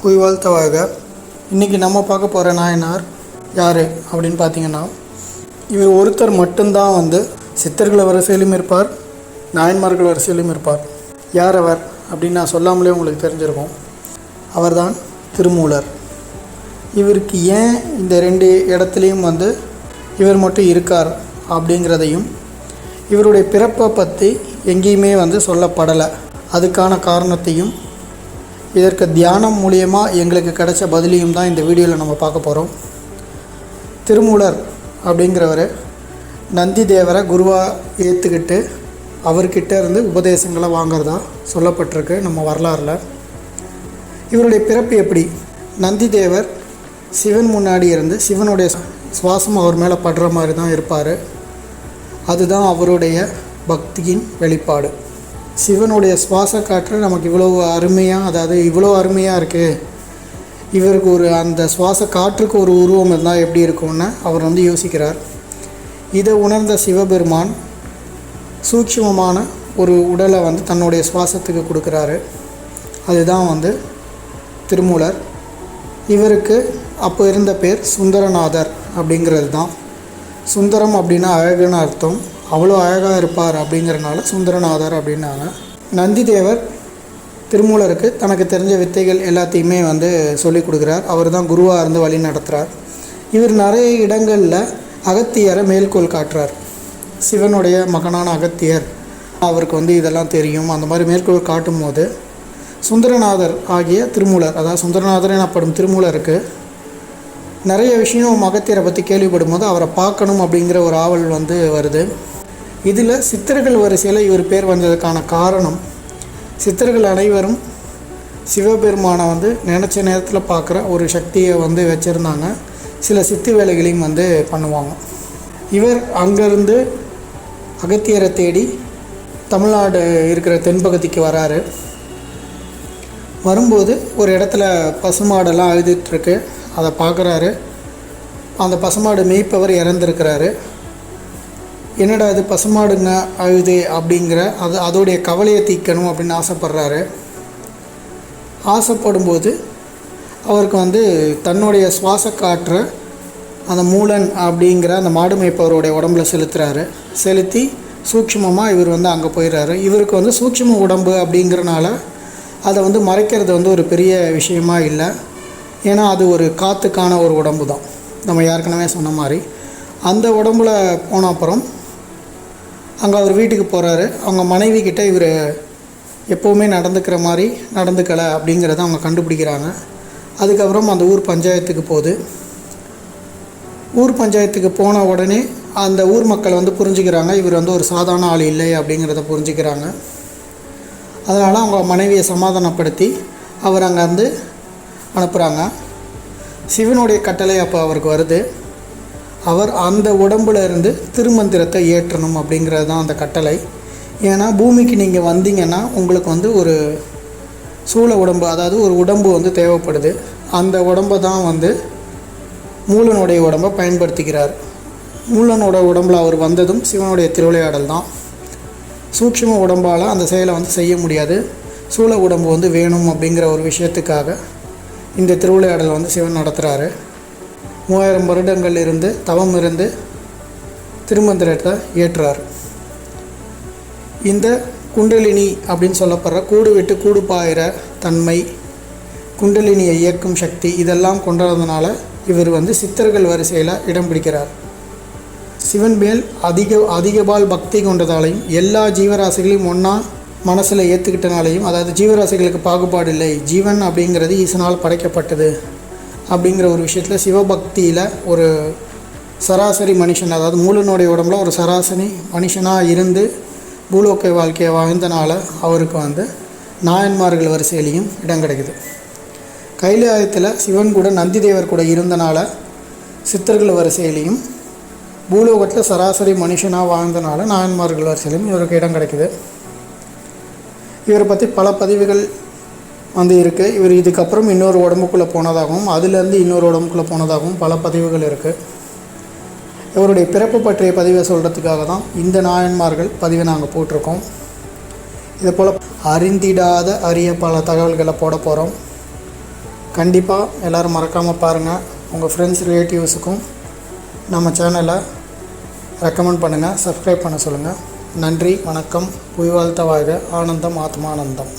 புய் வாழ்த்தவாக. இன்றைக்கி நம்ம பார்க்க போகிற நாயனார் யார் அப்படின்னு பார்த்தீங்கன்னா, இவர் ஒருத்தர் மட்டும்தான் சித்தர்கள் வரிசையிலும் இருப்பார், நாயன்மார்கள் வரிசையிலும் இருப்பார். யார் அவர் அப்படின்னு நான் சொல்லாமலே உங்களுக்கு தெரிஞ்சிருக்கும். அவர்தான் திருமூலர். இவருக்கு ஏன் இந்த ரெண்டு இடத்துலையும் இவர் மட்டும் இருக்கார் அப்படிங்கிறதையும், இவருடைய பிறப்பை பற்றி எங்கேயுமே சொல்லப்படலை, அதுக்கான காரணத்தையும், இதற்கு தியானம் மூலியமாக எங்களுக்கு கிடைச்ச பதிலையும் தான் இந்த வீடியோவில் நம்ம பார்க்க போகிறோம். திருமூலர் அப்படிங்கிறவர் நந்தி தேவரை குருவாக ஏற்றுக்கிட்டு அவர்கிட்ட இருந்து உபதேசங்களை வாங்கிறதா சொல்லப்பட்டிருக்கு நம்ம வரலாறில். இவருடைய பிறப்பு எப்படி? நந்தி தேவர் சிவன் முன்னாடி இருந்து சிவனுடைய சுவாசம் அவர் மேலே படுற மாதிரி தான் இருப்பார். அதுதான் அவருடைய பக்தியின் வெளிப்பாடு. சிவனுடைய சுவாச காற்று நமக்கு இவ்வளோ அருமையாக இருக்குது, இவருக்கு அந்த சுவாச காற்றுக்கு ஒரு உருவம் இருந்தால் எப்படி இருக்கும்னு அவர் யோசிக்கிறார். இதை உணர்ந்த சிவபெருமான் சூட்சுமமான ஒரு உடலை தன்னுடைய சுவாசத்துக்கு கொடுக்குறாரு. அதுதான் திருமூலர். இவருக்கு அப்போ இருந்த பேர் சுந்தரநாதர் அப்படிங்கிறது தான். சுந்தரம் அப்படின்னா அழகுன்னு அர்த்தம். அவ்வளோ அழகாக இருப்பார் அப்படிங்கிறனால சுந்தரநாதர் அப்படின்னாங்க. நந்தி தேவர் திருமூலருக்கு தனக்கு தெரிஞ்ச வித்தைகள் எல்லாத்தையுமே சொல்லிக் கொடுக்குறார். அவர் தான் குருவாக இருந்து வழி நடத்துகிறார். இவர் நிறைய இடங்களில் அகத்தியரை மேல்கோள் காட்டுறார். சிவனுடைய மகனான அகத்தியர் அவருக்கு இதெல்லாம் தெரியும், அந்த மாதிரி மேற்கோள் காட்டும் போது சுந்தரநாதர் ஆகிய திருமூலர், அதாவது சுந்தரநாதர் எனப்படும் திருமூலருக்கு நிறைய விஷயம் அகத்தியரை பற்றி கேள்விப்படும் போது அவரை பார்க்கணும் அப்படிங்கிற ஒரு ஆவல் வருது. இதில் சித்தர்கள் வரிசையில் இவர் பேர் வந்ததுக்கான காரணம், சித்தர்கள் அனைவரும் சிவபெருமானை நினச்ச நேரத்தில் பார்க்குற ஒரு சக்தியை வச்சுருந்தாங்க. சில சித்து வேலைகளையும் பண்ணுவாங்க. இவர் அங்கேருந்து அகத்தியரை தேடி தமிழ்நாடு இருக்கிற தென்பகுதிக்கு வராரு. வரும்போது ஒரு இடத்துல பசுமாடெல்லாம் அழுதுட்டுருக்கு, அதை பார்க்குறாரு. அந்த பசுமாடு மேய்ப்பவர் இறந்துருக்கிறாரு. என்னடா இது பசுமாடுங்க அழுது அப்படிங்கிற அதோடைய கவலையை தீர்க்கணும் அப்படின்னு ஆசைப்படுறாரு. ஆசைப்படும்போது அவருக்கு தன்னுடைய சுவாச காற்றை அந்த மூலன் அப்படிங்கிற அந்த மாடு மேய்ப்பவருடைய உடம்புல செலுத்துகிறாரு. செலுத்தி சூட்சுமமாக இவர் அங்கே போயிடுறாரு. இவருக்கு சூட்சும உடம்பு அப்படிங்கிறனால அதை மறைக்கிறது ஒரு பெரிய விஷயமா இல்லை. ஏன்னா அது ஒரு காற்றுக்கான ஒரு உடம்பு தான், நம்ம ஏற்கனவே சொன்ன மாதிரி. அந்த உடம்புல போன அப்புறம் அங்கே அவர் வீட்டுக்கு போகிறாரு. அவங்க மனைவி கிட்ட இவர் எப்போவுமே நடந்துக்கிற மாதிரி நடந்துக்கலை அப்படிங்கிறத அவங்க கண்டுபிடிக்கிறாங்க. அதுக்கப்புறம் அந்த ஊர் பஞ்சாயத்துக்கு போகுது. ஊர் பஞ்சாயத்துக்கு போன உடனே அந்த ஊர் மக்கள் புரிஞ்சுக்கிறாங்க, இவர் ஒரு சாதாரண ஆள் இல்லை அப்படிங்கிறத புரிஞ்சுக்கிறாங்க. அதனால் அவங்க மனைவியை சமாதானப்படுத்தி அவர் அங்கே அனுப்புகிறாங்க. சிவனுடைய கட்டளை அப்போ அவருக்கு வருது. அவர் அந்த உடம்புல இருந்து திருமந்திரத்தை ஏற்றணும் அப்படிங்கிறது தான் அந்த கட்டளை. ஏன்னா பூமிக்கு நீங்கள் வந்தீங்கன்னா உங்களுக்கு ஒரு சூழ உடம்பு, அதாவது ஒரு உடம்பு தேவைப்படுது. அந்த உடம்பை தான் மூலனுடைய உடம்பை பயன்படுத்திக்கிறார். மூலனோட உடம்பில் அவர் வந்ததும் சிவனுடைய திருவிளையாடல் தான். சூட்சும உடம்பால் அந்த செயலை செய்ய முடியாது. சூழ உடம்பு வேணும் அப்படிங்கிற ஒரு விஷயத்துக்காக இந்த திருவிளையாடல் சிவன் நடத்துகிறாரு. 3000 வருடங்கள் இருந்து தவம் இருந்து திருமந்திரத்தை ஏற்றுறார். இந்த குண்டலினி அப்படின்னு சொல்லப்படுற கூடு விட்டு கூடு பாயிற தன்மை, குண்டலினியை இயக்கும் சக்தி, இதெல்லாம் கொண்டதுனால இவர் சித்தர்கள் வரிசையில் இடம் பிடிக்கிறார். சிவன் மேல் அதிகபால் பக்தி கொண்டதாலையும் எல்லா ஜீவராசிகளையும் ஒன்றா மனசில் ஏற்றுக்கிட்டனாலையும், அதாவது ஜீவராசிகளுக்கு பாகுபாடு இல்லை, ஜீவன் அப்படிங்கிறது ஈசனால் படைக்கப்பட்டது அப்படிங்கிற ஒரு விஷயத்தில் சிவபக்தியில் ஒரு சராசரி மனுஷன், அதாவது மூலனுடைய உடம்புல ஒரு சராசரி மனுஷனாக இருந்து பூலோக வாழ்க்கையை வாழ்ந்தனால அவருக்கு நாயன்மார்கள் வரிசையிலையும் இடம் கிடைக்குது. கைலாயத்தில் சிவன் கூட நந்தி தேவர் கூட இருந்தனால சித்தர்கள் வரிசையிலையும், பூலோகத்தில் சராசரி மனுஷனாக வாழ்ந்தனால நாயன்மார்கள் வரிசையிலையும் இவருக்கு இடம் கிடைக்குது. இவரை பற்றி பல பதிவுகள் இருக்குது. இவர் இதுக்கப்புறம் இன்னொரு உடம்புக்குள்ளே போனதாகவும் அதுலேருந்து இன்னொரு உடம்புக்குள்ளே போனதாகவும் பல பதிவுகள் இருக்குது. இவருடைய பிறப்பு பற்றிய பதிவை சொல்கிறதுக்காக தான் இந்த நாயன்மார்கள் பதிவை நாங்கள் போட்டிருக்கோம். இது போல் அறிந்திடாத அரிய பல தகவல்களை போட போகிறோம். கண்டிப்பாக எல்லோரும் மறக்காமல் பாருங்கள். உங்கள் ஃப்ரெண்ட்ஸ் ரிலேட்டிவ்ஸுக்கும் நம்ம சேனலை ரெக்கமெண்ட் பண்ணுங்கள், சப்ஸ்கிரைப் பண்ண சொல்லுங்கள். நன்றி, வணக்கம். புய் வாழ்த்த வாழ்க. ஆனந்தம், ஆத்மானந்தம்.